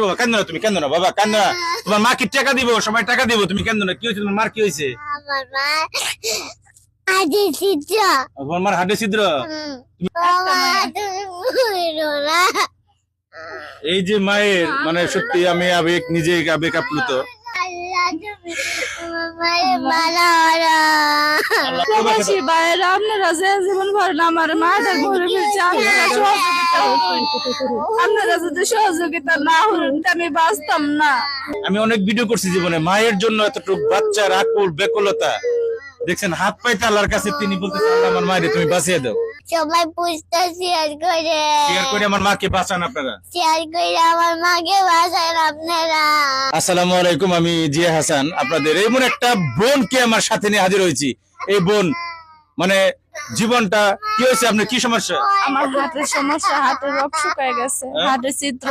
বাবা কান্দো না, তুমি কান্দো না বাবা, কান্দো না। তোমার মা কি টাকা দিব, সবাই টাকা দিব, তুমি কান্দো না। কি হয়েছে তোমার মার, কি হয়েছে? আমার মা হাড়ে ছিদ্র। তোমার মার হাড়ে ছিদ্র। বাবা তুমি মরো না। এই যে মায়ের মানে সত্যি আমি নিজে আবেগ আপ্লুত। আল্লাহ তুমি আমার মায়ের ভালো করো। প্রবাসী ভাইয়েরা আপনারা যে জীবন ভরেন আমার মাটা ঘুরে ফিরছে, আপনারা যদি সহযোগিতা না হলেন আমি বাঁচতাম না। আমি অনেক ভিডিও করছি জীবনে, মায়ের জন্য এতটুকু বাচ্চার আকুল বেকুলতা দেখছেন, হাত পাইতে আল্লাহর কাছে তিনি বলতেছেন আল্লাহ আমার মায়ের তুমি বাঁচিয়ে দাও। সবাই পুষতে শেয়ার করে আমার মাকে বাঁচান আপনারা। শেয়ার করে আমার মাকে বাঁচান আপনারা। আসসালামু আলাইকুম, আমি জিয়া হাসান। আপনাদের এমন একটা বোনকে আমার সাথে নিয়ে হাজির হয়েছি। এই বোন মানে জীবনটা কি হয়েছে, আপনার কি সমস্যা? আমার হাতের সমস্যা, হাতের রক শুকায় গেছে, হাতের ছিদ্র।